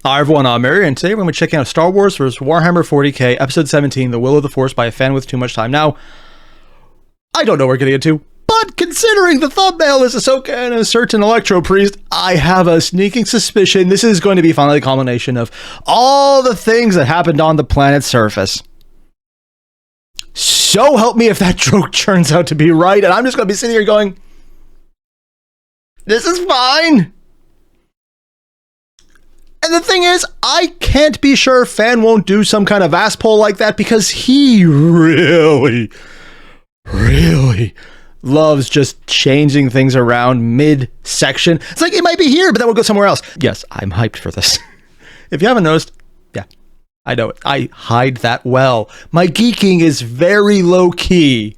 Hi everyone, I'm Airier, and today we're going to be checking out Star Wars vs. Warhammer 40K, Episode 17, The Will of the Force by a fan with too much time. Now, I don't know what we're getting into, but considering the thumbnail is Ahsoka and a certain Electro Priest, I have a sneaking suspicion this is going to be finally the culmination of all the things that happened on the planet's surface. So help me if that joke turns out to be right, and I'm just going to be sitting here going, this is fine. And the thing is, I can't be sure Fan won't do some kind of ass pull like that because he really loves just changing things around mid-section. It's like, it might be here, but then we'll go somewhere else. Yes, I'm hyped for this. If you haven't noticed, yeah, I know it. I hide that well. My geeking is very low-key.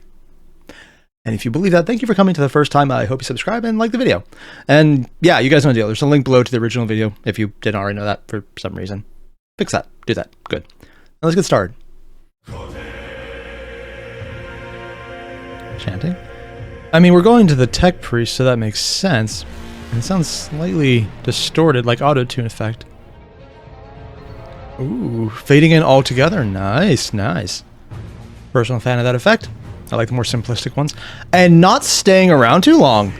And if you believe that, thank you for coming to the first time. I hope you subscribe and like the video. And yeah, you guys know the deal. There's a link below to the original video if you didn't already know that for some reason. Fix that. Do that. Good. Now let's get started. Chanting? I mean, we're going to the tech priest, so that makes sense. And it sounds slightly distorted, like auto-tune effect. Ooh, fading in altogether. Nice, nice. Personal fan of that effect. I like the more simplistic ones. And not staying around too long.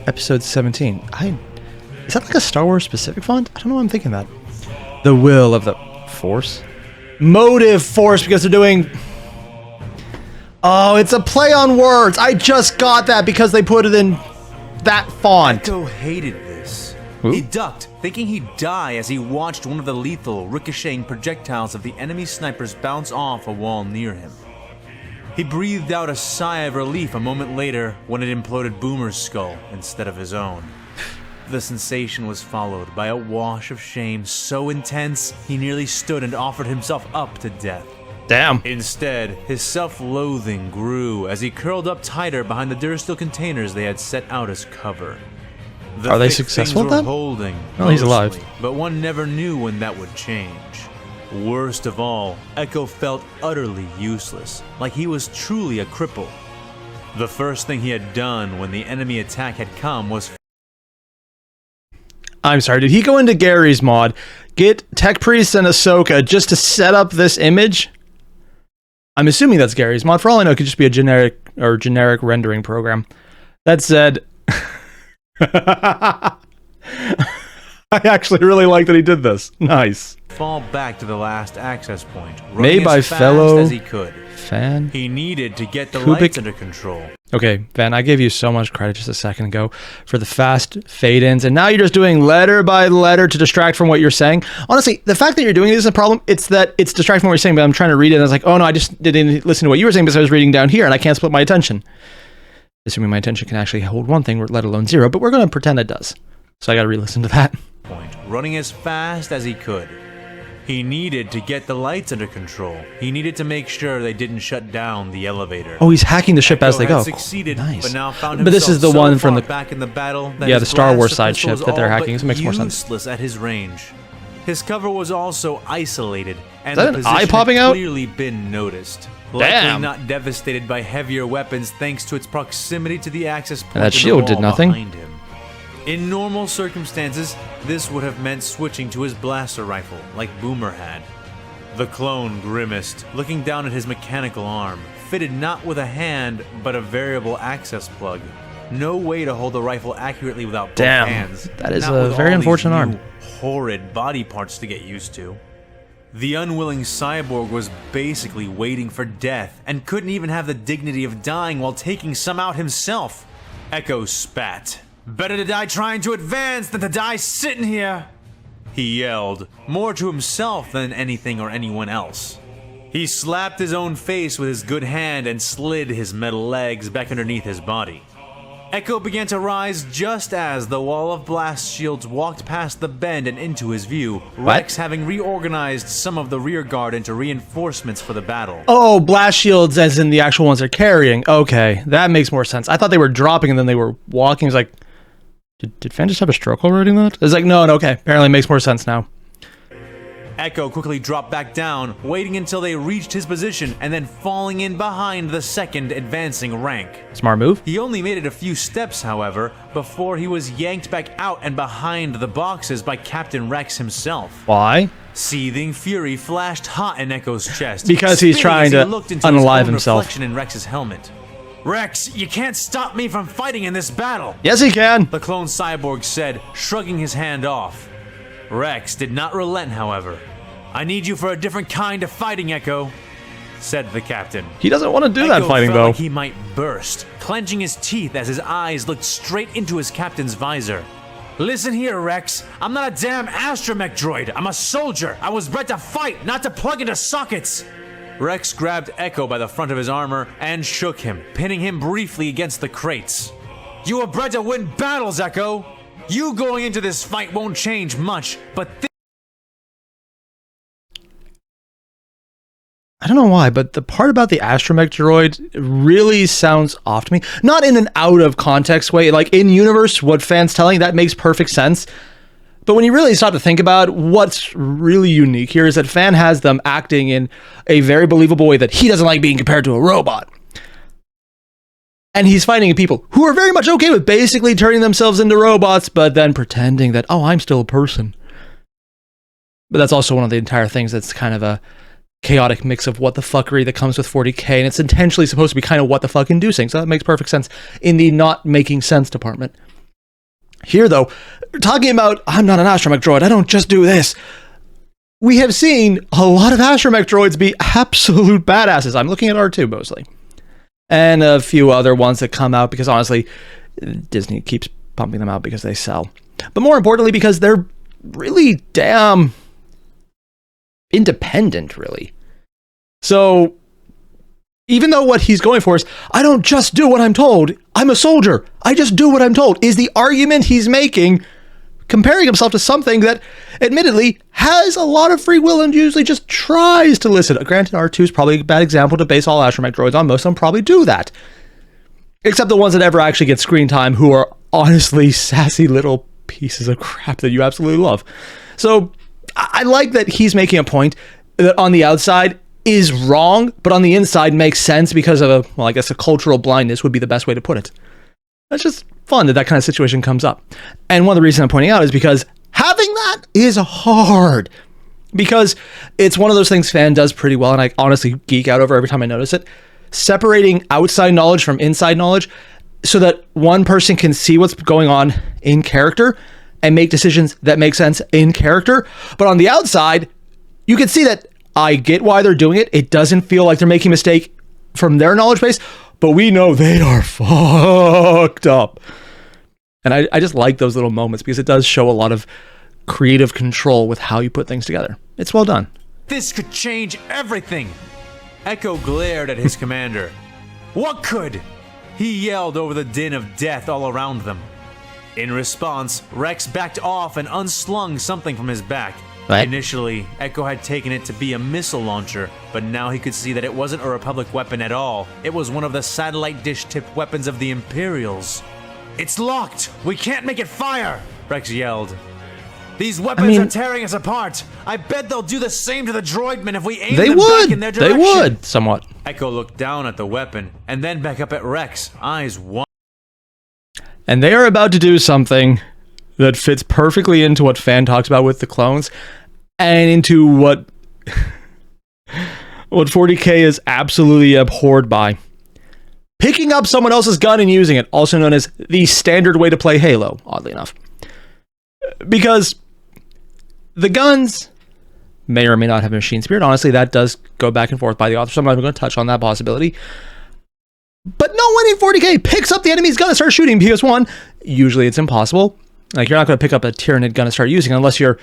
Episode 17. Is that like a Star Wars specific font? I don't know why I'm thinking that. The will of the Force? Motive Force, because they're doing... Oh, it's a play on words. I just got that because they put it in that font. Echo hated this. Ooh. He ducked, thinking he'd die as he watched one of the lethal, ricocheting projectiles of the enemy snipers bounce off a wall near him. He breathed out a sigh of relief a moment later when it imploded Boomer's skull instead of his own. The sensation was followed by a wash of shame so intense he nearly stood and offered himself up to death. Damn. Instead, his self-loathing grew as he curled up tighter behind the Durasteel containers they had set out as cover. Are they successful things at were that? holding, Oh, he's alive. mostly, but one never knew when that would change. Worst of all, Echo felt utterly useless, like he was truly a cripple. The first thing he had done when the enemy attack had come was... I'm sorry, did he go into Gary's mod, get Tech Priest and Ahsoka just to set up this image? I'm assuming that's Gary's mod. For all I know, it could just be a generic rendering program. That said... I actually really like that he did this. Nice. Fall back to the last access point, Made running by as fast fellow as he could. Fan. He needed to get the Kubik. lights under control. Okay, Van, I gave you so much credit just a second ago for the fast fade-ins, and now you're just doing letter by letter to distract from what you're saying. Honestly, the fact that you're doing this is a problem. It's that it's distracting from what you're saying, but I'm trying to read it, and I was like, oh no, I just didn't listen to what you were saying because I was reading down here, and I can't split my attention. Assuming my attention can actually hold one thing, let alone zero, but we're going to pretend it does. So I got to re-listen to that. Running as fast as he could. He needed to get the lights under control. He needed to make sure they didn't shut down the elevator. Oh, he's hacking the ship as they go. Succeeded, nice. But now found but this is the so one from the back in the battle that yeah, his the Star Wars blast side pistol ship was that they're all hacking. but So it makes more sense. useless at his range. His cover was also isolated, and Is that the an eye position popping had out? clearly been noticed. Damn. Likely not devastated by heavier weapons thanks to its proximity to the access point. And that in the shield did wall nothing. behind him. In normal circumstances, this would have meant switching to his blaster rifle, like Boomer had. The clone grimaced, looking down at his mechanical arm, fitted not with a hand, but a variable access plug. No way to hold the rifle accurately without both Damn, hands. that is not a with very all unfortunate these arm. new horrid body parts to get used to. The unwilling cyborg was basically waiting for death, and couldn't even have the dignity of dying while taking some out himself. Echo spat. Better to die trying to advance than to die sitting here, he yelled, more to himself than anything or anyone else. He slapped his own face with his good hand and slid his metal legs back underneath his body. Echo began to rise just as the wall of blast shields walked past the bend and into his view, Rex having reorganized some of the rear guard into reinforcements for the battle. Oh, blast shields as in the actual ones they're carrying. Okay, that makes more sense. I thought they were dropping and then they were walking. It was like, did Fan just have a stroke while writing that? It's like, no, okay. Apparently it makes more sense now. Echo quickly dropped back down, waiting until they reached his position and then falling in behind the second advancing rank. Smart move. He only made it a few steps, however, before he was yanked back out and behind the boxes by Captain Rex himself. Why? Seething fury flashed hot in Echo's chest. Because he's trying to unalive himself. Reflection in Rex's helmet. Rex, you can't stop me from fighting in this battle. Yes, he can. The clone cyborg said, shrugging his hand off. Rex did not relent, however. I need you for a different kind of fighting, Echo, said the captain. He doesn't want to do that fighting, felt though. Like he might burst, clenching his teeth as his eyes looked straight into his captain's visor. Listen here, Rex. I'm not a damn astromech droid. I'm a soldier. I was bred to fight, not to plug into sockets. Rex grabbed Echo by the front of his armor and shook him, pinning him briefly against the crates. You were bred to win battles, Echo. You going into this fight won't change much, but I don't know why, but the part about the astromech droid really sounds off to me. Not in an out of context way. Like in universe, what Fan's telling, that makes perfect sense. But when you really start to think about what's really unique here is that Fan has them acting in a very believable way that he doesn't like being compared to a robot. And he's fighting people who are very much okay with basically turning themselves into robots, but then pretending that, oh, I'm still a person. But that's also one of the entire things that's kind of a chaotic mix of what the fuckery that comes with 40K, and it's intentionally supposed to be kind of what the fuck inducing, so that makes perfect sense in the not making sense department. Here, though, talking about, I'm not an astromech droid, I don't just do this. We have seen a lot of astromech droids be absolute badasses. I'm looking at R2 mostly. And a few other ones that come out because, honestly, Disney keeps pumping them out because they sell. But more importantly, because they're really damn independent, really. So, even though what he's going for is, I don't just do what I'm told, I'm a soldier, I just do what I'm told, is the argument he's making, comparing himself to something that, admittedly, has a lot of free will and usually just tries to listen. Granted, R2 is probably a bad example to base all astromech droids on. Most of them probably do that. Except the ones that ever actually get screen time, who are honestly sassy little pieces of crap that you absolutely love. So, I like that he's making a point that on the outside is wrong, but on the inside makes sense because of I guess a cultural blindness would be the best way to put it. That's just fun that kind of situation comes up. And one of the reasons I'm pointing out is because having that is hard. Because it's one of those things Fan does pretty well, and I honestly geek out over every time I notice it. Separating outside knowledge from inside knowledge so that one person can see what's going on in character and make decisions that make sense in character. But on the outside, you can see that I get why they're doing it. It doesn't feel like they're making a mistake from their knowledge base, but we know they are fucked up. And I just like those little moments because it does show a lot of creative control with how you put things together. It's well done. This could change everything. Echo glared at his commander. What could? He yelled over the din of death all around them. In response, Rex backed off and unslung something from his back. What? Initially, Echo had taken it to be a missile launcher, but now he could see that it wasn't a Republic weapon at all. It was one of the satellite dish-tipped weapons of the Imperials. It's locked! We can't make it fire! Rex yelled. These weapons are tearing us apart. I bet they'll do the same to the droidmen if we aim them back in their direction. They would, somewhat. Echo looked down at the weapon, and then back up at Rex, eyes wide. And they are about to do something that fits perfectly into what Fan talks about with the clones, and into what 40K is absolutely abhorred by. Picking up someone else's gun and using it, also known as the standard way to play Halo, oddly enough. Because the guns may or may not have machine spirit. Honestly, that does go back and forth by the author, so I'm not even going to touch on that possibility. But no one in 40K picks up the enemy's gun and starts shooting because, one, usually it's impossible. Like, you're not going to pick up a Tyranid gun and start using it unless you're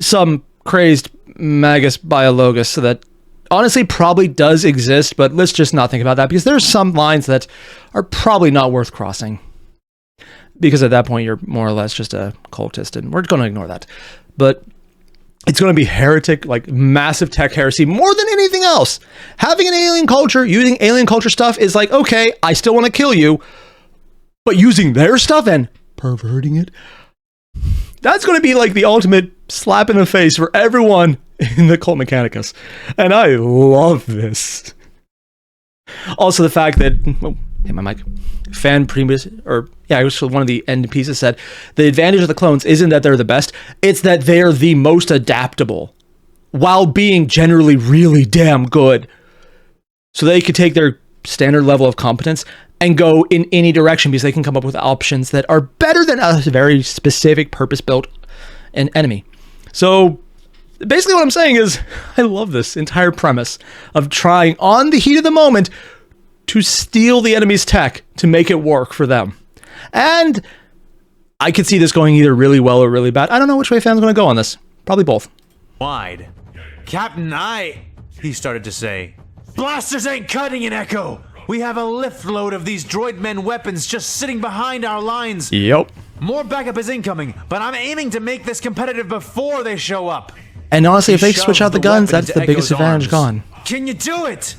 some crazed Magus Biologus, so that honestly probably does exist, but let's just not think about that because there's some lines that are probably not worth crossing. Because at that point, you're more or less just a cultist, and we're going to ignore that. But it's going to be heretic, like massive tech heresy, more than anything else. Having an alien culture, using alien culture stuff is like, okay, I still want to kill you, but using their stuff and perverting it, that's going to be like the ultimate slap in the face for everyone in the Cult Mechanicus. And I love this. Also, the fact that, hit my mic, it was one of the end pieces said, the advantage of the clones isn't that they're the best, it's that they're the most adaptable, while being generally really damn good. So they could take their standard level of competence and go in any direction because they can come up with options that are better than a very specific purpose-built enemy. So basically what I'm saying is, I love this entire premise of trying on the heat of the moment to steal the enemy's tech to make it work for them. And I could see this going either really well or really bad. I don't know which way fans are going to go on this. Probably both. Wide. Captain, he started to say. Blasters ain't cutting it, Echo. We have a lift load of these droid men weapons just sitting behind our lines. Yep. More backup is incoming, but I'm aiming to make this competitive before they show up. And honestly, if they switch out the guns, that's the biggest advantage gone. Can you do it?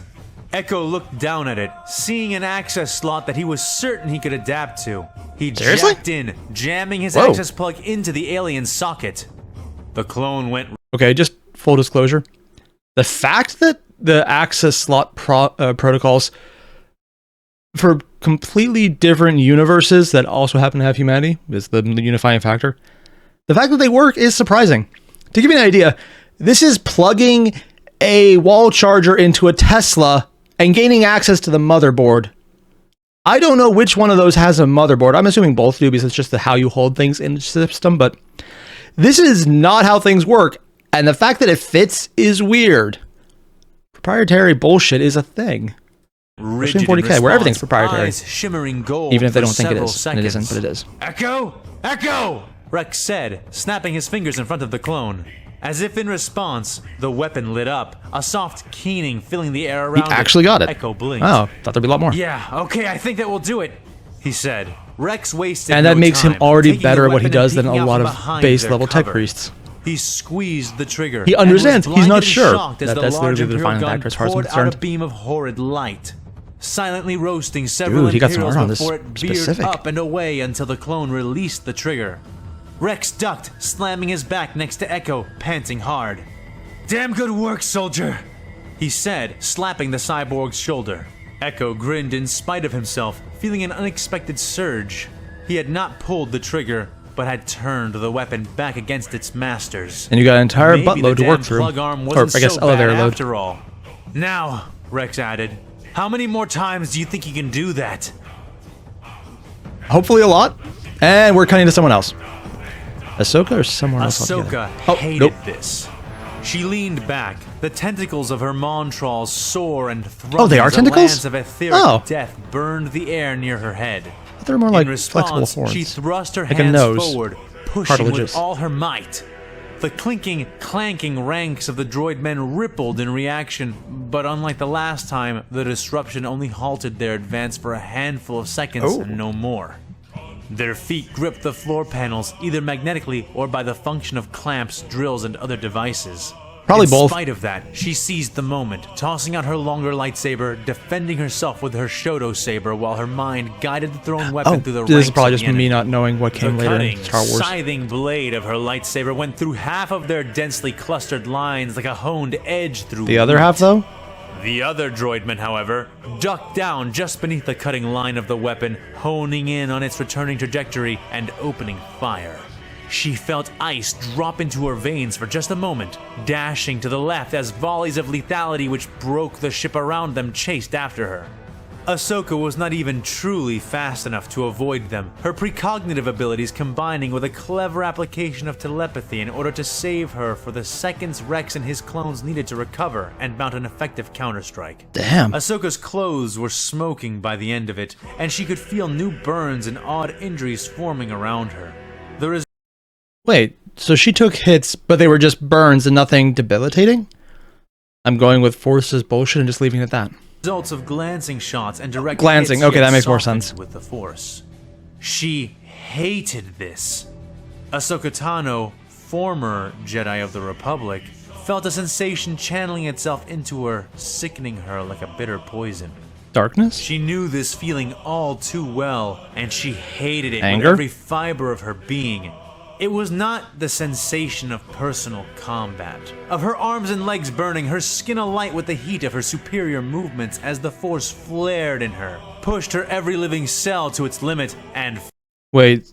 Echo looked down at it, seeing an access slot that he was certain he could adapt to. He jacked in, jamming his access plug into the alien socket. The clone went... Okay, just full disclosure. The fact that the access slot protocols for completely different universes that also happen to have humanity is the unifying factor. The fact that they work is surprising. To give you an idea, this is plugging a wall charger into a Tesla and gaining access to the motherboard. I don't know which one of those has a motherboard. I'm assuming both do because it's just how you hold things in the system, but this is not how things work. And the fact that it fits is weird. Proprietary bullshit is a thing. Especially in 40K, where everything's proprietary. Shimmering gold even if they don't think it is. And it isn't, but it is. Echo! Echo! Rex said, snapping his fingers in front of the clone. As if in response, the weapon lit up, a soft keening filling the air around it. He actually got it. Echo blinked. Oh, thought there'd be a lot more. Yeah, okay, I think that will do it, he said. Rex wasted and that no makes time, him already taking better the at what he weapon does and than a peeking lot out of from base behind level their tech cover. priests. He squeezed the trigger. He understands. And was he's not blinded and sure shocked as that the that's large literally the Imperial defining gun factor as far as I'm poured out concerned. a beam of horrid light, silently roasting several Dude, he got some Imperials art on this before it veered specific. up and away until the clone released the trigger. Rex ducked, slamming his back next to Echo, panting hard. Damn good work, soldier, he said, slapping the cyborg's shoulder. Echo grinned in spite of himself, feeling an unexpected surge. He had not pulled the trigger, but had turned the weapon back against its masters. And you got an entire Maybe buttload to work through. Plug arm Or, wasn't I guess, so elevator bad load. after all. Now, Rex added, how many more times do you think you can do that? Hopefully a lot. And we're cutting to someone else. Ahsoka or someone else Ahsoka altogether? hated this. She leaned back, the tentacles of her Montrals sore and throbbing. Oh, they are as a tentacles? lance of etheric Oh. death burned the air near her head. But they're more like In flexible response, horns. she thrust her Like a hands nose. forward, pushing Cartilages. with all her might. The clinking, clanking ranks of the droid men rippled in reaction, but unlike the last time, the disruption only halted their advance for a handful of seconds and no more. Their feet gripped the floor panels, either magnetically or by the function of clamps, drills, and other devices. Probably In both. spite of that, she seized the moment, tossing out her longer lightsaber, defending herself with her Shoto saber while her mind guided the thrown weapon through the ranks this is probably of just the me enemy. not knowing what came The later cutting, in Star Wars. scything blade of her lightsaber went through half of their densely clustered lines like a honed edge through The other wheat. half, though? The other droidman, however, ducked down just beneath the cutting line of the weapon, honing in on its returning trajectory and opening fire. She felt ice drop into her veins for just a moment, dashing to the left as volleys of lethality which broke the ship around them chased after her. Ahsoka was not even truly fast enough to avoid them, her precognitive abilities combining with a clever application of telepathy in order to save her for the seconds Rex and his clones needed to recover and mount an effective counterstrike. Damn. Ahsoka's clothes were smoking by the end of it, and she could feel new burns and odd injuries forming around her. The Wait, so she took hits, but they were just burns and nothing debilitating? I'm going with Force's bullshit and just leaving it at that. results of glancing shots and direct Glancing, hits okay, she that had makes more softened sense. with the Force. She hated this. Ahsoka Tano, former Jedi of the Republic, felt a sensation channeling itself into her, sickening her like a bitter poison. Darkness? She knew this feeling all too well, and she hated it Anger? with every fiber of her being. It was not the sensation of personal combat, of her arms and legs burning, her skin alight with the heat of her superior movements as the Force flared in her, pushed her every living cell to its limit, and... Wait.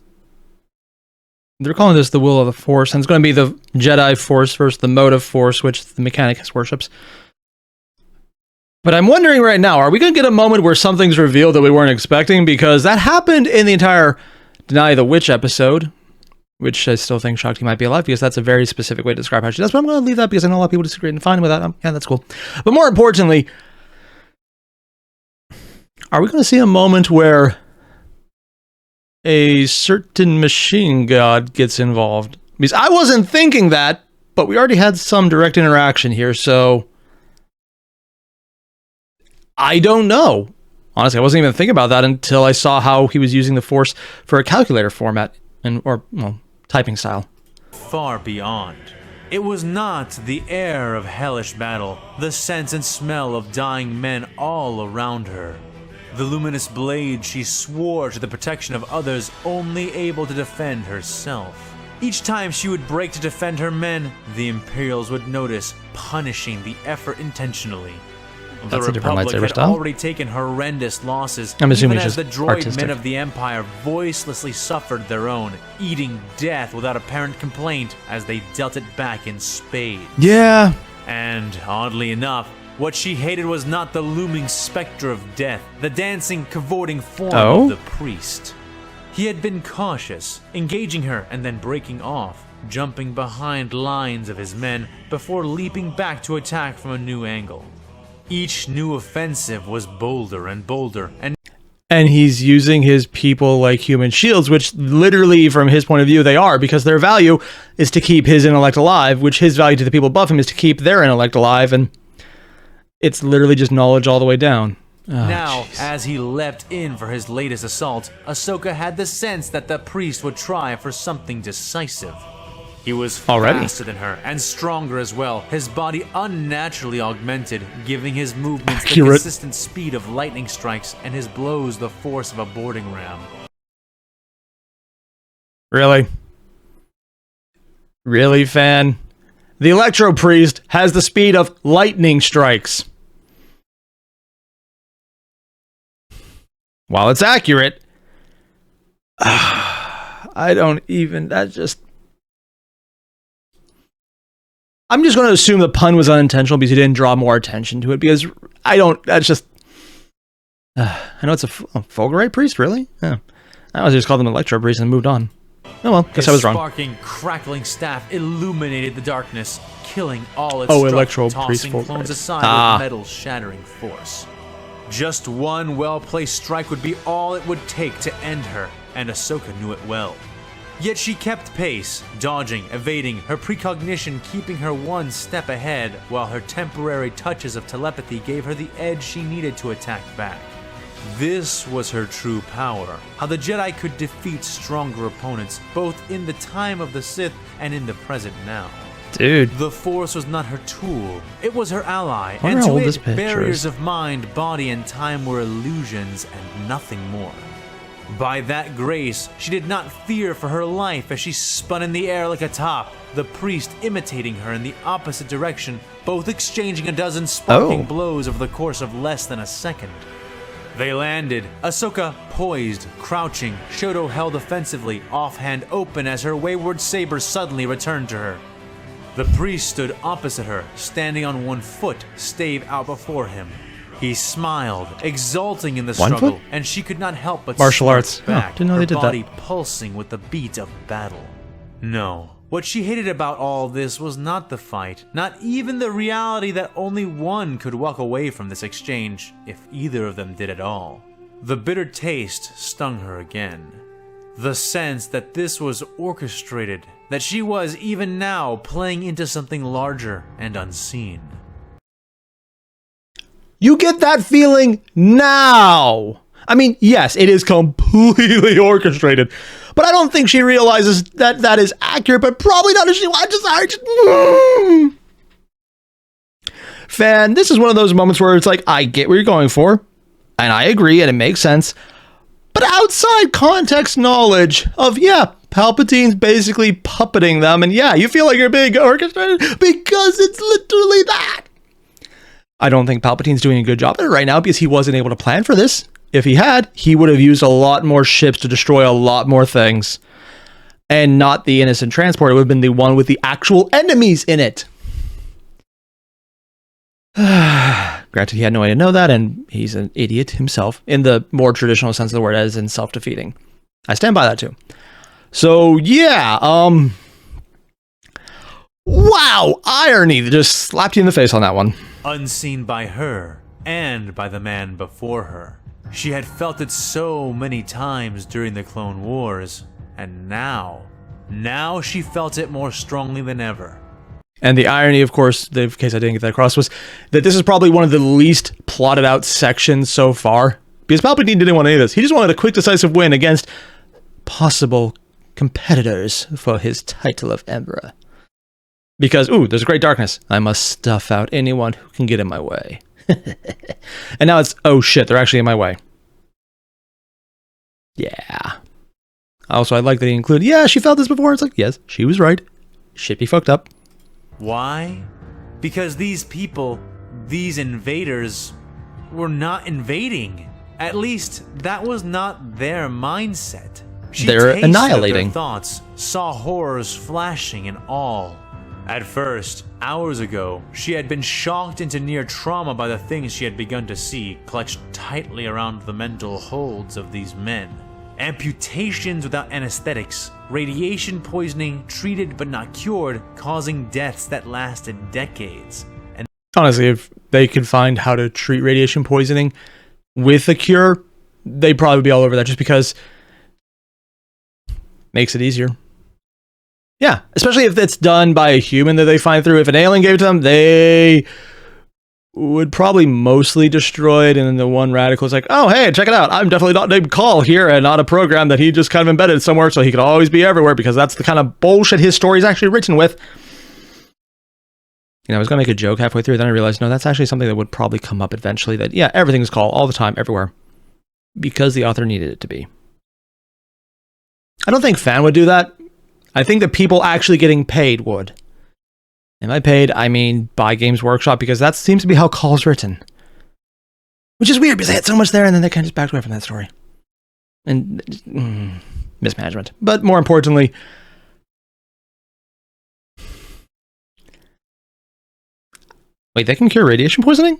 They're calling this the will of the Force, and it's going to be the Jedi Force versus the motive Force, which the Mechanicus worships. But I'm wondering right now, are we going to get a moment where something's revealed that we weren't expecting? Because that happened in the entire Deny the Witch episode, which I still think Shakti might be alive, because that's a very specific way to describe how she does. But I'm going to leave that because I know a lot of people disagree and fine with that. Yeah, that's cool. But more importantly, are we going to see a moment where a certain machine god gets involved? Because I wasn't thinking that, but we already had some direct interaction here, so I don't know. Honestly, I wasn't even thinking about that until I saw how he was using the Force for a calculator format or typing style. Far beyond. It was not the air of hellish battle, the sense and smell of dying men all around her. The luminous blade she swore to the protection of others, only able to defend herself. Each time she would break to defend her men, the Imperials would notice, punishing the effort intentionally. The Republic had already taken horrendous losses, I'm assuming even as it's the just droid artistic. men of the Empire voicelessly suffered their own, eating death without apparent complaint as they dealt it back in spades. Yeah. And, oddly enough, what she hated was not the looming specter of death, the dancing, cavorting form of the priest. He had been cautious, engaging her and then breaking off, jumping behind lines of his men before leaping back to attack from a new angle. Each new offensive was bolder and bolder, and he's using his people like human shields, which literally, from his point of view, they are, because their value is to keep his intellect alive, which his value to the people above him is to keep their intellect alive, and it's literally just knowledge all the way down. Oh, now, geez. as he leapt in for his latest assault, Ahsoka had the sense that the priest would try for something decisive. He was faster than her, and stronger as well, his body unnaturally augmented, giving his movements the consistent speed of lightning strikes, and his blows the force of a boarding ram. Really? Really, fan? The Electro Priest has the speed of lightning strikes. While it's accurate, I don't even, that just... I'm just going to assume the pun was unintentional because he didn't draw more attention to it, because I don't, that's just... I know it's a Fulgurite priest, really? Yeah. I was just called him Electro Priest and moved on. Oh well, guess I was wrong. His sparking, crackling staff illuminated the darkness, killing all its Electro tossing Priest clones aside with metal's shattering force. Just one well-placed strike would be all it would take to end her, and Ahsoka knew it well. Yet she kept pace, dodging, evading, her precognition keeping her one step ahead, while her temporary touches of telepathy gave her the edge she needed to attack back. This was her true power, how the Jedi could defeat stronger opponents, both in the time of the Sith and in the present now. Dude. The Force was not her tool, it was her ally, and to it, barriers of mind, body, and time were illusions and nothing more. By that grace, she did not fear for her life as she spun in the air like a top, the priest imitating her in the opposite direction, both exchanging a dozen sparking blows over the course of less than a second. They landed, Ahsoka poised, crouching, Shoto held offensively, offhand open as her wayward saber suddenly returned to her. The priest stood opposite her, standing on one foot, stave out before him. He smiled, exulting in the struggle, and she could not help but martial arts back, didn't know her they did body that. pulsing with the beat of battle. No, what she hated about all this was not the fight, not even the reality that only one could walk away from this exchange, if either of them did at all. The bitter taste stung her again. The sense that this was orchestrated, that she was, even now, playing into something larger and unseen. You get that feeling now. I mean, yes, it is completely orchestrated, but I don't think she realizes that that is accurate, but probably not as she watches. Fan, this is one of those moments where it's like, I get what you're going for, and I agree, and it makes sense, but outside context knowledge of, yeah, Palpatine's basically puppeting them, and yeah, you feel like you're being orchestrated because it's literally that. I don't think Palpatine's doing a good job at it right now because he wasn't able to plan for this. If he had, he would have used a lot more ships to destroy a lot more things. And not the innocent transport. It would have been the one with the actual enemies in it. Granted, he had no way to know that, and he's an idiot himself, in the more traditional sense of the word, as in self-defeating. I stand by that too. So, yeah, wow, irony just slapped you in the face on that one. Unseen by her, and by the man before her. She had felt it so many times during the Clone Wars, and now she felt it more strongly than ever. And the irony, of course, in case I didn't get that across, was that this is probably one of the least plotted out sections so far. Because Palpatine didn't want any of this. He just wanted a quick, decisive win against possible competitors for his title of Emperor. Because, ooh, there's great darkness. I must stuff out anyone who can get in my way. And now it's, oh shit, they're actually in my way. Yeah. Also, I like that he included, yeah, she felt this before. It's like, yes, she was right. Shit be fucked up. Why? Because these people, these invaders, were not invading. At least, that was not their mindset. They're annihilating. Their thoughts, saw horrors flashing and all. At first, hours ago, she had been shocked into near trauma by the things she had begun to see clutched tightly around the mental holds of these men. Amputations without anesthetics, radiation poisoning treated but not cured, causing deaths that lasted decades. And honestly, if they could find how to treat radiation poisoning with a cure, they'd probably be all over that just because it makes it easier. Yeah, especially if it's done by a human that they find through. If an alien gave it to them, they would probably mostly destroy it, and then the one radical is like, oh, hey, check it out. I'm definitely not named Call here and not a program that he just kind of embedded somewhere so he could always be everywhere, because that's the kind of bullshit his story is actually written with. You know, I was going to make a joke halfway through, then I realized, no, that's actually something that would probably come up eventually, that, yeah, everything's Call all the time, everywhere, because the author needed it to be. I don't think fan would do that. I think the people actually getting paid would. And by paid, I mean by Games Workshop, because that seems to be how Call's written. Which is weird, because they had so much there, and then they kind of just backed away from that story. And mismanagement. But more importantly, wait, they can cure radiation poisoning?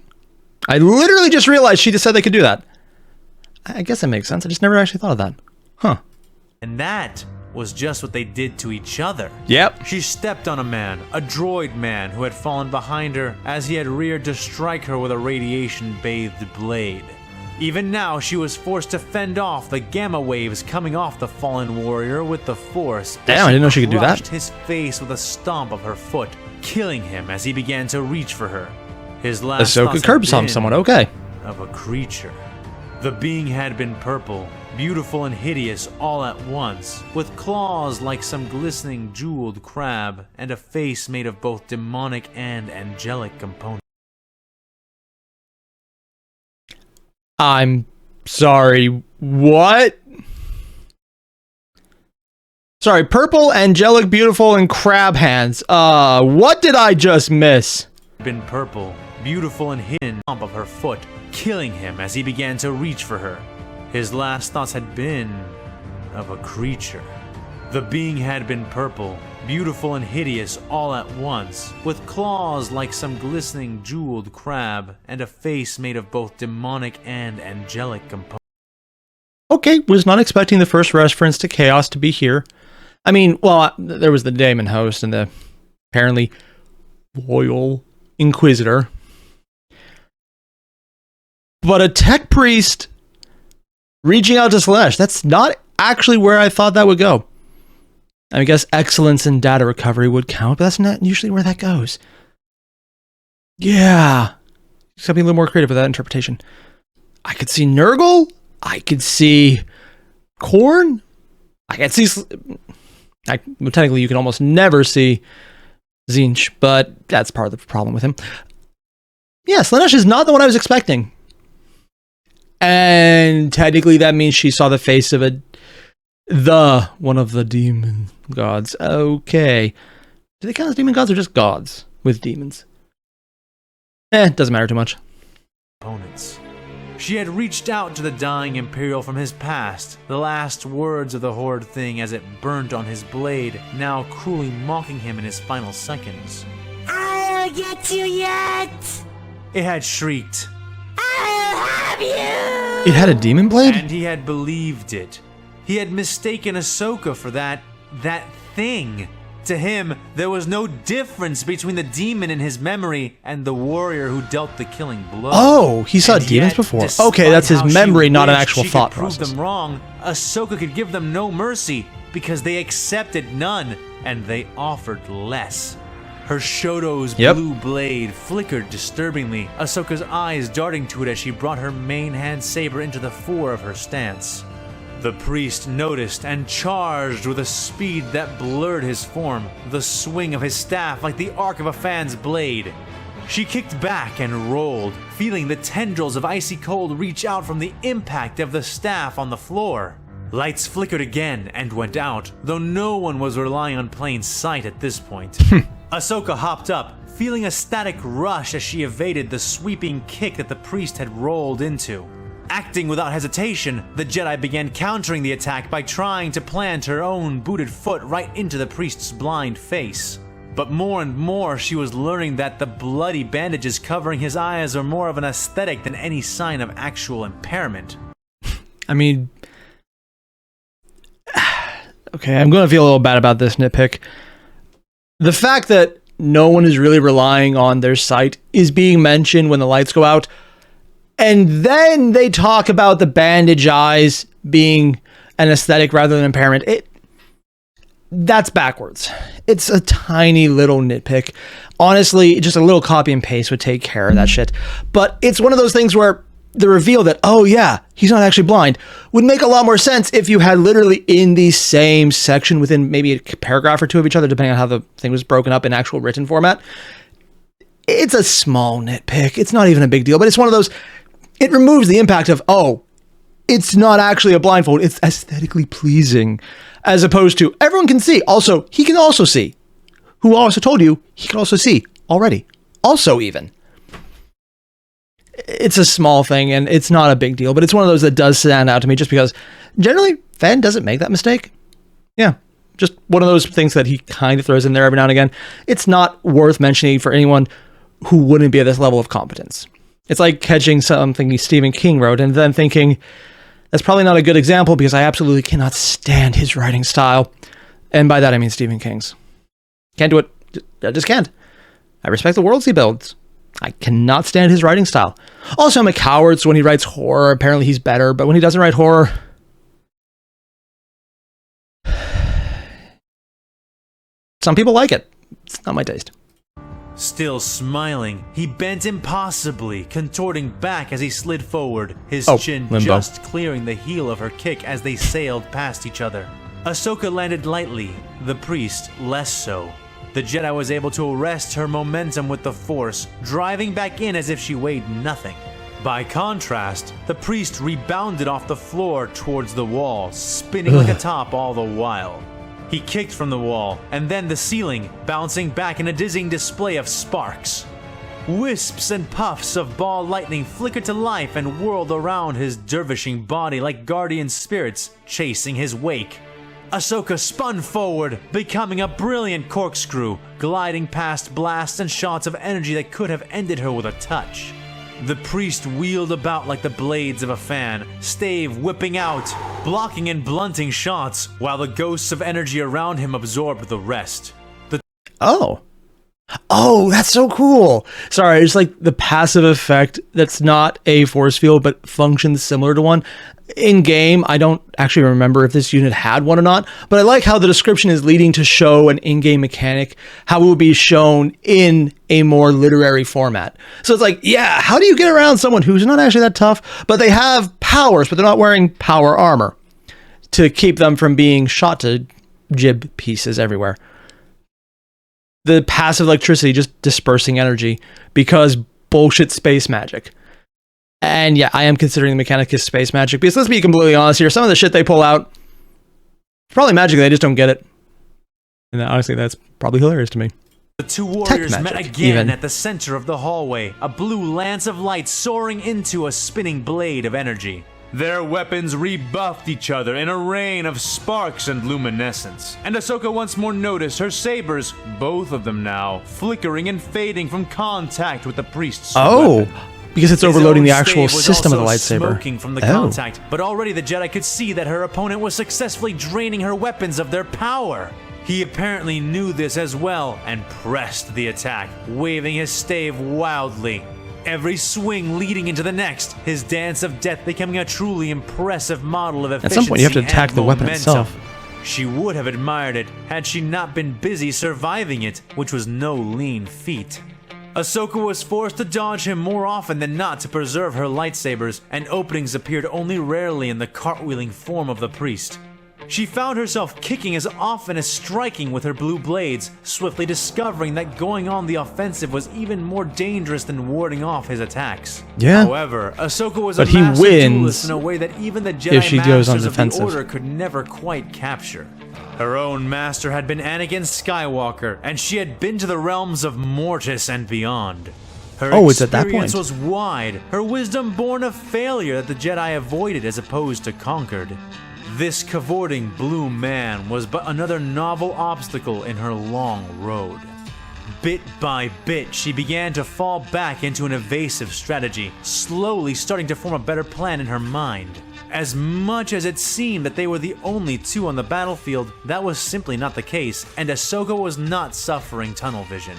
I literally just realized she just said they could do that. I guess that makes sense. I just never actually thought of that. Huh. And that was just what they did to each other. Yep. She stepped on a man, a droid man, who had fallen behind her as he had reared to strike her with a radiation-bathed blade. Even now, she was forced to fend off the gamma waves coming off the fallen warrior with the Force. Damn, I didn't know she could do that. Crushed his face with a stomp of her foot, killing him as he began to reach for her. His last Ahsoka curbs him somewhat, okay. Of a creature. The being had been purple, beautiful and hideous all at once, with claws like some glistening jeweled crab, and a face made of both demonic and angelic components. I'm sorry, what? Sorry, purple, angelic, beautiful, and crab hands. What did I just miss? Been purple, beautiful and hidden stomp of her foot, killing him as he began to reach for her. His last thoughts had been of a creature. The being had been purple, beautiful and hideous all at once, with claws like some glistening jeweled crab, and a face made of both demonic and angelic components. Okay, was not expecting the first reference to chaos to be here. I mean, well, there was the Daemon host and the apparently loyal Inquisitor. But a tech priest reaching out to Slaanesh, that's not actually where I thought that would go. I guess excellence in data recovery would count, but that's not usually where that goes. Yeah. Just gotta be a little more creative with that interpretation. I could see Nurgle. I could see Korn. I could see... well, technically, you can almost never see Zinch, but that's part of the problem with him. Yeah, Slaanesh is not the one I was expecting. And technically, that means she saw the face of a One of the demon gods. Okay. Do they count as demon gods or just gods with demons? Doesn't matter too much. Opponents. She had reached out to the dying Imperial from his past, the last words of the horrid thing as it burnt on his blade, now cruelly mocking him in his final seconds. I'll get you yet! It had shrieked. I'll have you! It had a demon blade? And he had believed it. He had mistaken Ahsoka for that thing. To him, there was no difference between the demon in his memory and the warrior who dealt the killing blow. Oh, he saw demons before. Okay, that's his memory, not an actual thought process. Prove them wrong, Ahsoka could give them no mercy because they accepted none and they offered less. Her Shoto's blue blade flickered disturbingly, Ahsoka's eyes darting to it as she brought her main hand saber into the fore of her stance. The priest noticed and charged with a speed that blurred his form, the swing of his staff like the arc of a fan's blade. She kicked back and rolled, feeling the tendrils of icy cold reach out from the impact of the staff on the floor. Lights flickered again and went out, though no one was relying on plain sight at this point. Ahsoka hopped up, feeling a static rush as she evaded the sweeping kick that the priest had rolled into. Acting without hesitation, the Jedi began countering the attack by trying to plant her own booted foot right into the priest's blind face. But more and more, she was learning that the bloody bandages covering his eyes were more of an aesthetic than any sign of actual impairment. I mean, okay, I'm going to feel a little bad about this nitpick. The fact that no one is really relying on their sight is being mentioned when the lights go out. And then they talk about the bandage eyes being an aesthetic rather than impairment. That's backwards. It's a tiny little nitpick. Honestly, just a little copy and paste would take care of that shit. But it's one of those things where the reveal that, oh yeah, he's not actually blind, would make a lot more sense if you had literally in the same section within maybe a paragraph or two of each other, depending on how the thing was broken up in actual written format. It's a small nitpick. It's not even a big deal, but it's one of those... It removes the impact of, oh, it's not actually a blindfold. It's aesthetically pleasing. As opposed to, everyone can see. Also, he can also see. Who also told you he can also see already. Also even. It's a small thing, and it's not a big deal, but it's one of those that does stand out to me just because generally, Fan doesn't make that mistake. Yeah, just one of those things that he kind of throws in there every now and again. It's not worth mentioning for anyone who wouldn't be at this level of competence. It's like catching something Stephen King wrote and then thinking, that's probably not a good example because I absolutely cannot stand his writing style. And by that, I mean Stephen King's. Can't do it. I just can't. I respect the worlds he builds. I cannot stand his writing style. Also, I'm a coward, so when he writes horror, apparently he's better. But when he doesn't write horror... Some people like it. It's not my taste. Still smiling, he bent impossibly, contorting back as he slid forward, his chin limbo. just clearing the heel of her kick as they sailed past each other. Ahsoka landed lightly, the priest less so. The Jedi was able to arrest her momentum with the Force, driving back in as if she weighed nothing. By contrast, the priest rebounded off the floor towards the wall, spinning like a top all the while. He kicked from the wall, and then the ceiling, bouncing back in a dizzying display of sparks. Wisps and puffs of ball lightning flickered to life and whirled around his dervishing body like guardian spirits chasing his wake. Ahsoka spun forward, becoming a brilliant corkscrew, gliding past blasts and shots of energy that could have ended her with a touch. The priest wheeled about like the blades of a fan, stave whipping out, blocking and blunting shots, while the ghosts of energy around him absorbed the rest. Oh, that's so cool. Sorry, it's like the passive effect that's not a force field, but functions similar to one. In game, I don't actually remember if this unit had one or not, but I like how the description is leading to show an in-game mechanic, how it will be shown in a more literary format. So it's like, yeah, how do you get around someone who's not actually that tough, but they have powers, but they're not wearing power armor to keep them from being shot to jib pieces everywhere? The passive electricity just dispersing energy because bullshit space magic. And yeah, I am considering the mechanic is space magic because let's be completely honest here, some of the shit they pull out, Probably magic, they just don't get it. And honestly, that's probably hilarious to me. The two warriors Tech met magic, again even. at the center of the hallway, a blue lance of light soaring into a spinning blade of energy. Their weapons rebuffed each other in a rain of sparks and luminescence. And Ahsoka once more noticed her sabers, both of them now, flickering and fading from contact with the priest's weapon. Because it's His overloading own the actual stave was system of the also lightsaber. smoking from the contact, but already the Jedi could see that her opponent was successfully draining her weapons of their power. He apparently knew this as well and pressed the attack, waving his stave wildly. Every swing leading into the next, his dance of death becoming a truly impressive model of efficiency. At some point, you have to attack and the weapon momentum. itself. She would have admired it had she not been busy surviving it, which was no lean feat. Ahsoka was forced to dodge him more often than not to preserve her lightsabers, and openings appeared only rarely in the cartwheeling form of the priest. She found herself kicking as often as striking with her blue blades, swiftly discovering that going on the offensive was even more dangerous than warding off his attacks. Yeah. However, Ahsoka was But a he master wins duelist in a way that even the Jedi if she goes on Masters of defensive. the Order could never quite capture. Her own master had been Anakin Skywalker, and she had been to the realms of Mortis and beyond. Her It's at that experience point. was wide, her wisdom born of failure that the Jedi avoided as opposed to conquered. This cavorting blue man was but another novel obstacle in her long road. Bit by bit, she began to fall back into an evasive strategy, slowly starting to form a better plan in her mind. As much as it seemed that they were the only two on the battlefield, that was simply not the case, and Ahsoka was not suffering tunnel vision.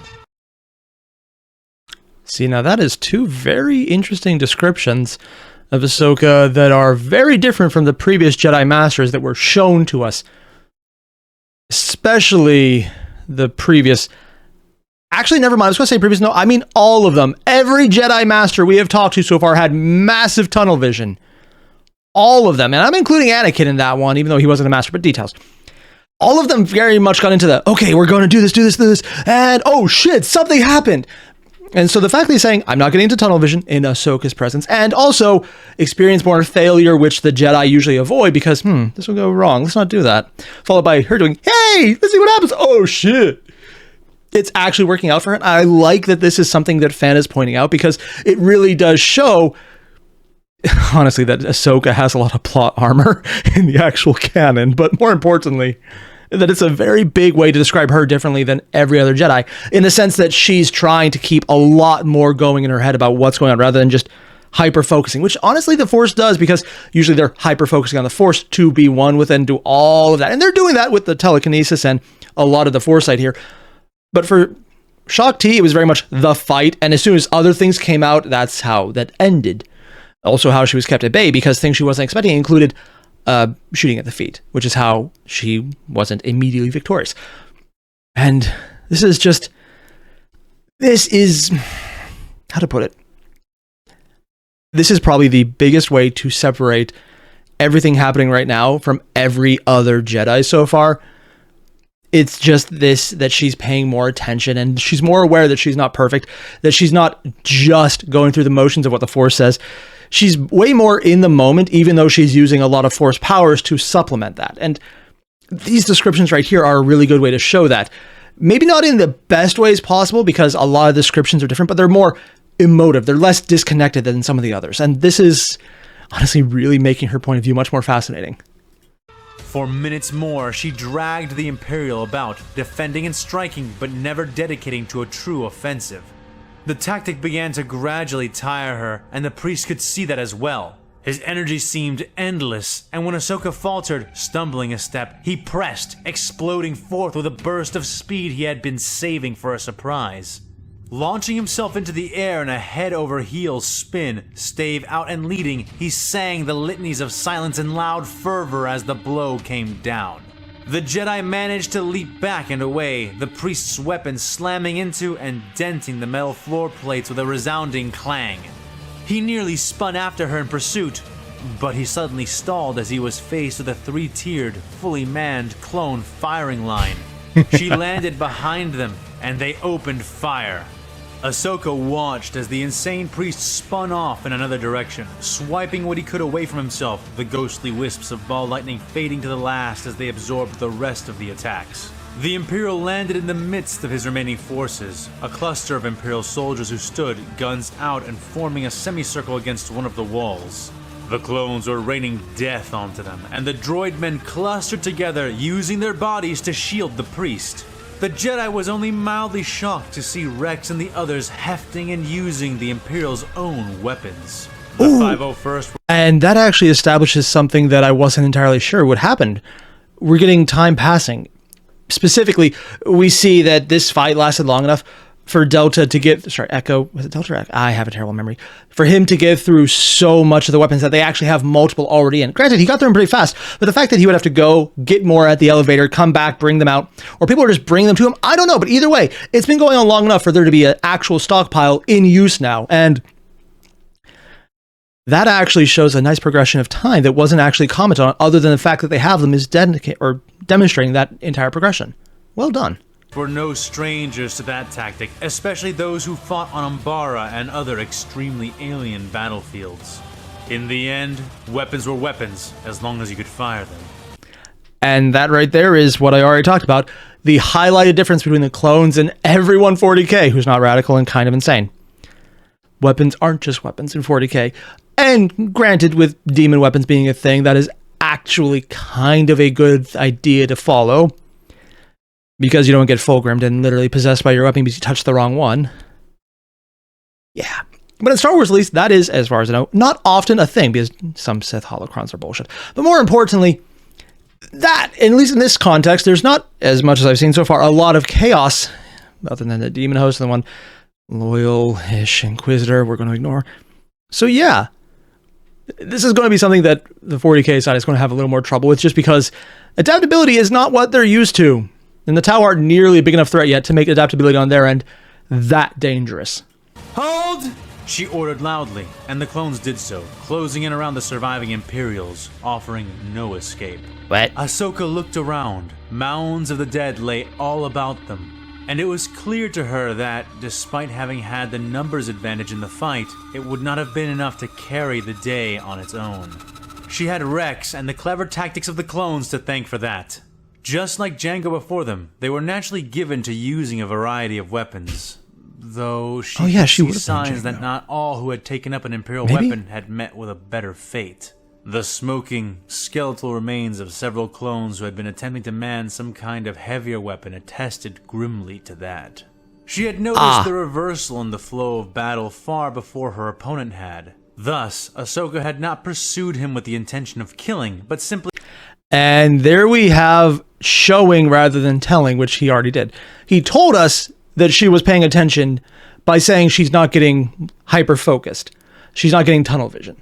See, now that is two very interesting descriptions of Ahsoka that are very different from the previous Jedi Masters that were shown to us. Especially the previous... Actually, never mind. I was going to say previous. No, I mean all of them. Every Jedi Master we have talked to so far had massive tunnel vision. All of them. And I'm including Anakin in that one, even though he wasn't a Master, but details. All of them very much got into the, okay, we're going to do this, and oh shit, something happened. And so the fact that he's saying, I'm not getting into tunnel vision in Ahsoka's presence, and also experience more failure, which the Jedi usually avoid because, this will go wrong. Let's not do that. Followed by her doing, hey, let's see what happens. Oh, shit. It's actually working out for her. I like that this is something that Fan is pointing out because it really does show, honestly, that Ahsoka has a lot of plot armor in the actual canon, but more importantly, that it's a very big way to describe her differently than every other Jedi, in the sense that she's trying to keep a lot more going in her head about what's going on, rather than just hyper-focusing, which honestly the Force does, because usually they're hyper-focusing on the Force to be one with and do all of that. And they're doing that with the telekinesis and a lot of the Foresight here. But for Shakti, it was very much the fight, and as soon as other things came out, that's how that ended. Also how she was kept at bay, because things she wasn't expecting included shooting at the feet, which is how she wasn't immediately victorious. And this is how to put it? This is probably the biggest way to separate everything happening right now from every other Jedi so far. It's just this, that she's paying more attention and she's more aware that she's not perfect, that she's not just going through the motions of what the Force says. She's way more in the moment, even though she's using a lot of Force powers to supplement that. And these descriptions right here are a really good way to show that. Maybe not in the best ways possible, because a lot of descriptions are different, but they're more emotive. They're less disconnected than some of the others. And this is honestly really making her point of view much more fascinating. For minutes more, she dragged the Imperial about, defending and striking, but never dedicating to a true offensive. The tactic began to gradually tire her, and the priest could see that as well. His energy seemed endless, and when Ahsoka faltered, stumbling a step, he pressed, exploding forth with a burst of speed he had been saving for a surprise. Launching himself into the air in a head-over-heels spin, stave out and leading, he sang the litanies of silence in loud fervor as the blow came down. The Jedi managed to leap back and away, the priest's weapon slamming into and denting the metal floor plates with a resounding clang. He nearly spun after her in pursuit, but he suddenly stalled as he was faced with a three-tiered, fully manned clone firing line. She landed behind them, and they opened fire. Ahsoka watched as the insane priest spun off in another direction, swiping what he could away from himself, the ghostly wisps of ball lightning fading to the last as they absorbed the rest of the attacks. The Imperial landed in the midst of his remaining forces, a cluster of Imperial soldiers who stood, guns out and forming a semicircle against one of the walls. The clones were raining death onto them, and the droid men clustered together, using their bodies to shield the priest. The Jedi was only mildly shocked to see Rex and the others hefting and using the Imperial's own weapons. The 501st... And that actually establishes something that I wasn't entirely sure would happen. We're getting time passing. Specifically, we see that this fight lasted long enough for Delta to get... Sorry, Echo. Was it Delta or Echo? I have a terrible memory. For him to get through so much of the weapons that they actually have multiple already in. Granted, he got through them pretty fast, but the fact that he would have to go, get more at the elevator, come back, bring them out, or people are just bringing them to him, I don't know. But either way, it's been going on long enough for there to be an actual stockpile in use now. And that actually shows a nice progression of time that wasn't actually commented on, other than the fact that they have them is demonstrating that entire progression. Well done. Were no strangers to that tactic, especially those who fought on Umbara and other extremely alien battlefields. In the end, weapons were weapons, as long as you could fire them. And that right there is what I already talked about, the highlighted difference between the clones and everyone 40k who's not radical and kind of insane. Weapons aren't just weapons in 40k. And granted, with demon weapons being a thing, that is actually kind of a good idea to follow. Because you don't get fulgrimed and literally possessed by your weapon because you touched the wrong one. Yeah. But in Star Wars, at least, that is, as far as I know, not often a thing, because some Sith holocrons are bullshit. But more importantly, that, at least in this context, there's not, as much as I've seen so far, a lot of chaos, other than the demon host and the one loyal-ish Inquisitor we're going to ignore. So yeah, this is going to be something that the 40k side is going to have a little more trouble with, just because adaptability is not what they're used to. And the Tau aren't nearly a big enough threat yet to make adaptability on their end that dangerous. Hold! She ordered loudly, and the clones did so, closing in around the surviving Imperials, offering no escape. What? Ahsoka looked around. Mounds of the dead lay all about them, and it was clear to her that, despite having had the numbers advantage in the fight, it would not have been enough to carry the day on its own. She had Rex and the clever tactics of the clones to thank for that. Just like Jango before them, they were naturally given to using a variety of weapons. Though she could see signs that not all who had taken up an Imperial weapon had met with a better fate. The smoking, skeletal remains of several clones who had been attempting to man some kind of heavier weapon attested grimly to that. She had noticed the reversal in the flow of battle far before her opponent had. Thus, Ahsoka had not pursued him with the intention of killing, but simply... And there we have showing rather than telling, which he already did. He told us that she was paying attention by saying she's not getting hyper-focused. She's not getting tunnel vision.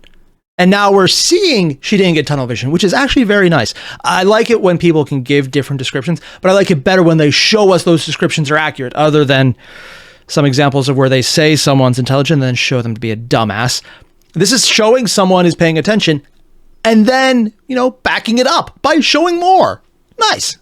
And now we're seeing she didn't get tunnel vision, which is actually very nice. I like it when people can give different descriptions, but I like it better when they show us those descriptions are accurate, other than some examples of where they say someone's intelligent and then show them to be a dumbass. This is showing someone is paying attention and then, backing it up by showing more. Nice.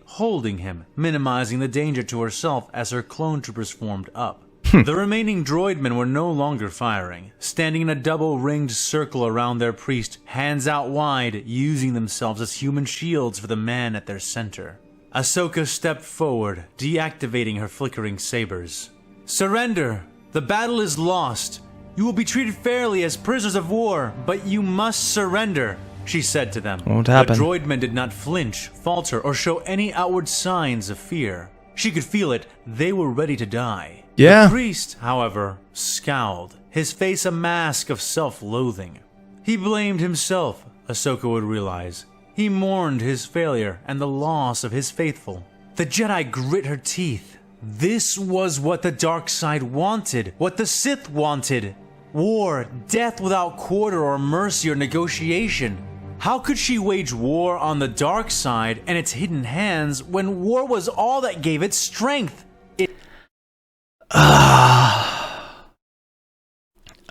Holding him, minimizing the danger to herself as her clone troopers formed up. The remaining droidmen were no longer firing, standing in a double-ringed circle around their priest, hands out wide, using themselves as human shields for the man at their center. Ahsoka stepped forward, deactivating her flickering sabers. "Surrender! The battle is lost! You will be treated fairly as prisoners of war, but you must surrender," she said to them. Won't happen. The droidmen did not flinch, falter, or show any outward signs of fear. She could feel it. They were ready to die. Yeah. The priest, however, scowled, his face a mask of self-loathing. He blamed himself, Ahsoka would realize. He mourned his failure and the loss of his faithful. The Jedi grit her teeth. This was what the dark side wanted, what the Sith wanted. War, death without quarter or mercy or negotiation. How could she wage war on the dark side and its hidden hands when war was all that gave it strength?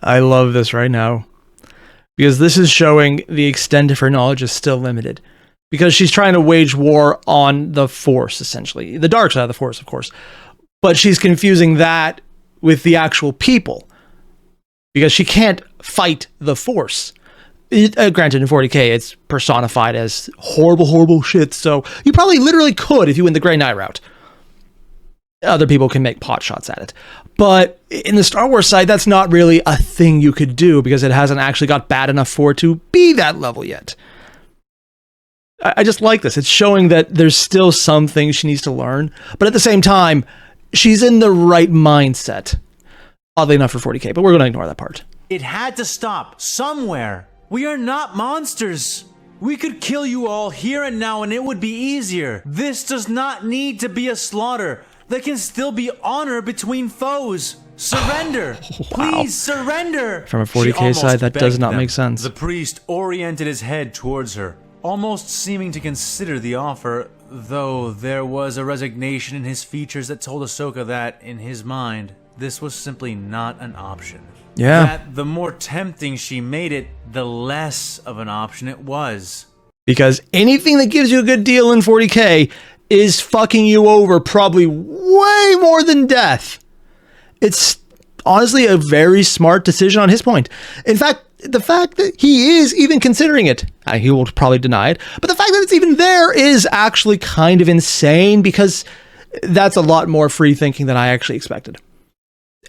I love this right now, because this is showing the extent of her knowledge is still limited, because she's trying to wage war on the Force, essentially. The dark side of the Force, of course. But she's confusing that with the actual people, because she can't fight the Force. Granted, in 40K, it's personified as horrible, horrible shit, so you probably literally could if you went the Grey Knight route. Other people can make pot shots at it. But in the Star Wars side, that's not really a thing you could do, because it hasn't actually got bad enough for it to be that level yet. I just like this. It's showing that there's still some things she needs to learn, but at the same time, she's in the right mindset. Oddly enough for 40K, but we're going to ignore that part. It had to stop somewhere. We are not monsters. We could kill you all here and now and it would be easier. This does not need to be a slaughter. There can still be honor between foes. Surrender. Wow. Please surrender. From a 40K side, that does not make sense. The priest oriented his head towards her, almost seeming to consider the offer, though there was a resignation in his features that told Ahsoka that, in his mind, this was simply not an option. Yeah. That the more tempting she made it, the less of an option it was. Because anything that gives you a good deal in 40K is fucking you over probably way more than death. It's honestly a very smart decision on his point. In fact, the fact that he is even considering it, he will probably deny it, but the fact that it's even there is actually kind of insane, because that's a lot more free thinking than I actually expected.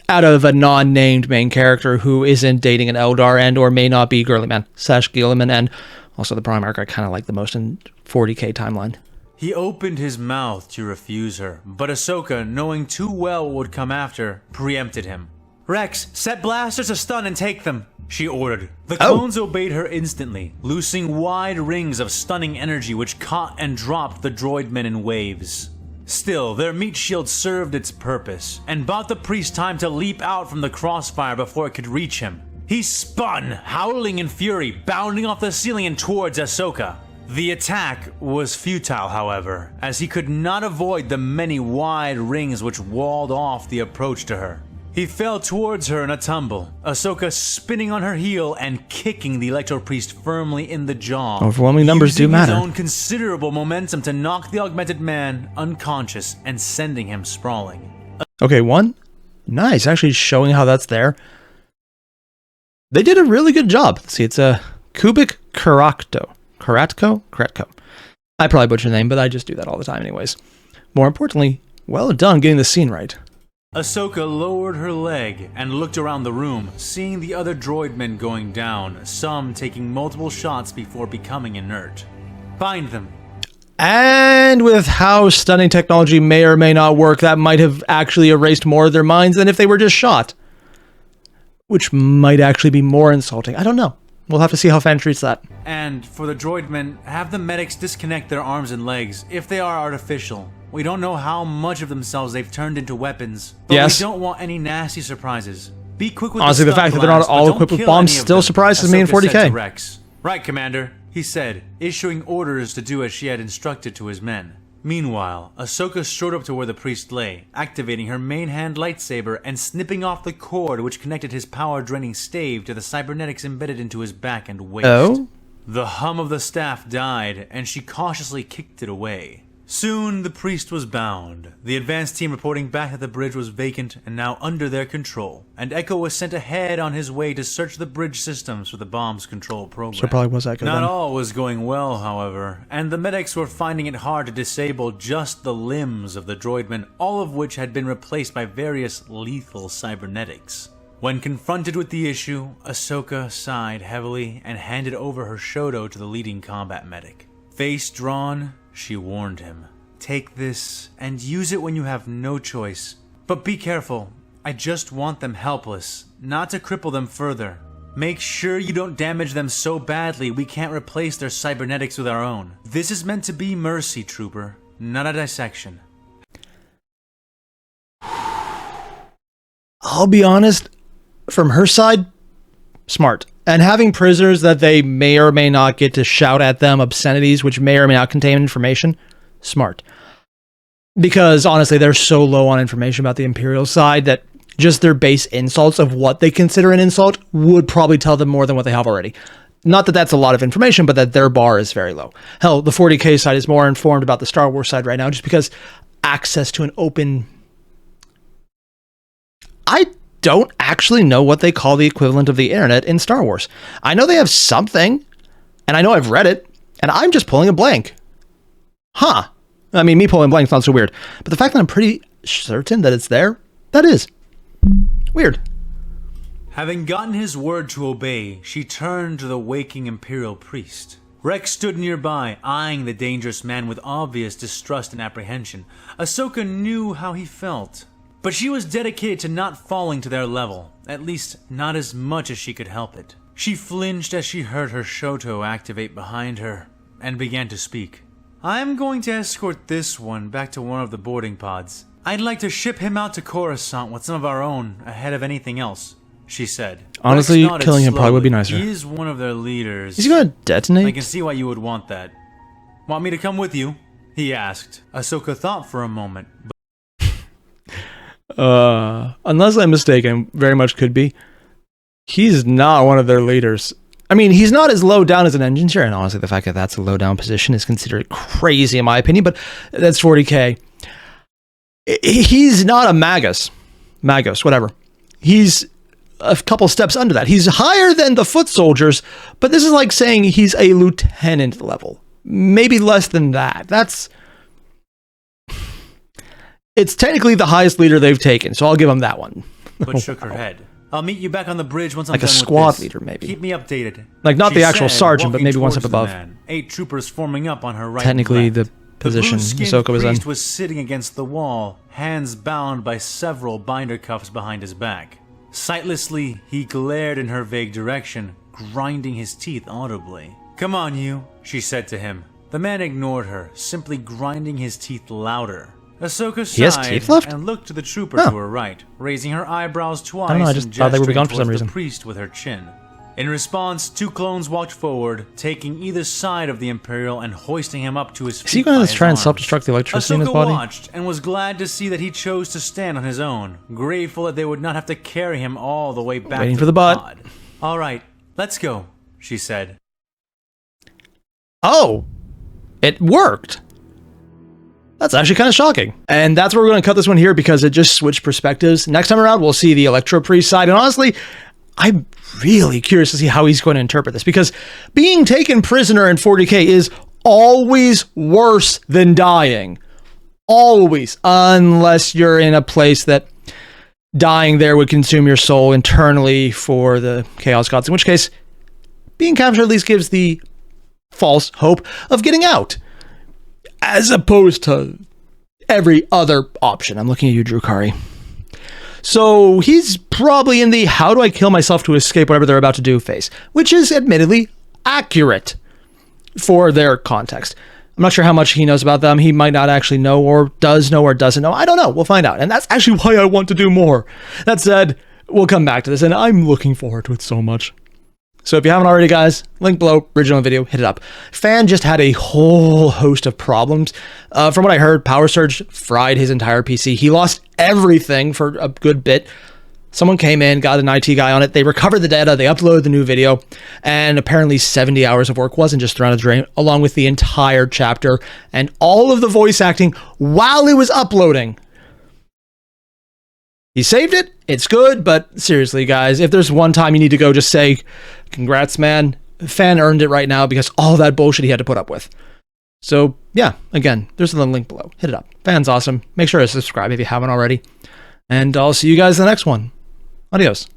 Out of a non-named main character who isn't dating an Eldar and or may not be Girly Man / Guilliman, and also the Primarch I kind of like the most in 40K timeline. He opened his mouth to refuse her, but Ahsoka, knowing too well what would come after, preempted him. Rex, set blasters to stun and take them, she ordered. The clones obeyed her instantly, loosing wide rings of stunning energy which caught and dropped the droidmen in waves. Still, their meat shield served its purpose, and bought the priest time to leap out from the crossfire before it could reach him. He spun, howling in fury, bounding off the ceiling and towards Ahsoka. The attack was futile, however, as he could not avoid the many wide rings which walled off the approach to her. He fell towards her in a tumble, Ahsoka spinning on her heel and kicking the Electro-Priest firmly in the jaw. Overwhelming numbers do matter. Using his own considerable momentum to knock the augmented man unconscious and sending him sprawling. Okay, one. Nice, actually showing how that's there. They did a really good job. Let's see, it's a Kubik Karatko. Karatko? I probably butcher the name, but I just do that all the time anyways. More importantly, well done getting the scene right. Ahsoka lowered her leg and looked around the room, seeing the other droidmen going down, some taking multiple shots before becoming inert. Find them. And with how stunning technology may or may not work, that might have actually erased more of their minds than if they were just shot. Which might actually be more insulting. I don't know. We'll have to see how fan treats that. And for the droidmen, have the medics disconnect their arms and legs, if they are artificial. We don't know how much of themselves they've turned into weapons, but we don't want any nasty surprises. Be quick with honestly, the fact that they're not all equipped with bombs still surprises me in 40K. Rex. Right, Commander, he said, issuing orders to do as she had instructed to his men. Meanwhile, Ahsoka strode up to where the priest lay, activating her main hand lightsaber and snipping off the cord which connected his power-draining stave to the cybernetics embedded into his back and waist. Oh? The hum of the staff died, and she cautiously kicked it away. Soon, the priest was bound, the advance team reporting back that the bridge was vacant and now under their control, and Echo was sent ahead on his way to search the bridge systems for the bomb's control program. So it probably was Echo Not then. all was going well, however, and the medics were finding it hard to disable just the limbs of the droidmen, all of which had been replaced by various lethal cybernetics. When confronted with the issue, Ahsoka sighed heavily and handed over her Shoto to the leading combat medic. Face drawn, she warned him. Take this and use it when you have no choice. But be careful. I just want them helpless, not to cripple them further. Make sure you don't damage them so badly we can't replace their cybernetics with our own. This is meant to be mercy, Trooper, not a dissection. I'll be honest, from her side, smart. And having prisoners that they may or may not get to shout at them obscenities which may or may not contain information, smart. Because honestly, they're so low on information about the Imperial side that just their base insults of what they consider an insult would probably tell them more than what they have already. Not that that's a lot of information, but that their bar is very low. Hell, the 40K side is more informed about the Star Wars side right now just because access to an open I don't actually know what they call the equivalent of the internet in Star Wars. I know they have something, and I know I've read it, and I'm just pulling a blank. Huh. I mean, me pulling blanks not so weird, but the fact that I'm pretty certain that it's there, that is weird. Having gotten his word to obey, she turned to the waking Imperial priest. Rex stood nearby, eyeing the dangerous man with obvious distrust and apprehension. Ahsoka knew how he felt, but she was dedicated to not falling to their level, at least not as much as she could help it. She flinched as she heard her Shoto activate behind her, and began to speak. I'm going to escort this one back to one of the boarding pods. I'd like to ship him out to Coruscant with some of our own ahead of anything else, she said. Honestly, killing him probably would be nicer. He is one of their leaders. Is he going to detonate? I can see why you would want that. Want me to come with you? He asked. Ahsoka thought for a moment. Unless I'm mistaken, very much could be. He's not one of their leaders. I mean, he's not as low down as an engine chair, and honestly, the fact that that's a low down position is considered crazy in my opinion, but that's 40K. He's not a Magos, whatever. He's a couple steps under that. He's higher than the foot soldiers, but this is like saying he's a lieutenant level. Maybe less than that. It's technically the highest leader they've taken, so I'll give him that one. But shook her head. I'll meet you back on the bridge once I'm like done a with squad this. leader, maybe. Keep me updated. Like not She the actual said, sergeant, but walking maybe one step towards the above. man. 8 troopers forming up on her right. Technically, and left. the position blue-skinned Ahsoka was in. priest was sitting against the wall, hands bound by several binder cuffs behind his back. Sightlessly, he glared in her vague direction, grinding his teeth audibly. Come on, you, she said to him. The man ignored her, simply grinding his teeth louder. Ahsoka sighed and looked to the trooper to her right, raising her eyebrows twice I just and thought they would be gesturing gone for some towards reason. the priest with her chin. In response, 2 clones walked forward, taking either side of the Imperial and hoisting him up to his feet. Is he going by to his try and arms. self-destruct the electricity in his Ahsoka body? watched and was glad to see that he chose to stand on his own, grateful that they would not have to carry him all the way back Waiting to for the butt. pod. All right, let's go, she said. Oh, it worked. That's actually kind of shocking. And that's where we're going to cut this one here because it just switched perspectives. Next time around, we'll see the Electro Priest side. And honestly, I'm really curious to see how he's going to interpret this because being taken prisoner in 40K is always worse than dying. Always. Unless you're in a place that dying there would consume your soul internally for the Chaos Gods, in which case being captured at least gives the false hope of getting out, as opposed to every other option. I'm looking at you, Drew Kari. So he's probably in the how do I kill myself to escape whatever they're about to do phase, which is admittedly accurate for their context. I'm not sure how much he knows about them. He might not actually know or doesn't know. I don't know. We'll find out. And that's actually why I want to do more. That said, we'll come back to this, and I'm looking forward to it so much. So if you haven't already, guys, link below, original video, hit it up. Fan just had a whole host of problems. From what I heard, Power Surge fried his entire PC. He lost everything for a good bit. Someone came in, got an IT guy on it. They recovered the data. They uploaded the new video. And apparently 70 hours of work wasn't just thrown out the drain, along with the entire chapter and all of the voice acting while it was uploading. He saved it. It's good, but seriously, guys, if there's one time you need to go, just say, congrats, man. Fan earned it right now because all that bullshit he had to put up with. So, yeah, again, there's the link below. Hit it up. Fan's awesome. Make sure to subscribe if you haven't already. And I'll see you guys in the next one. Adios.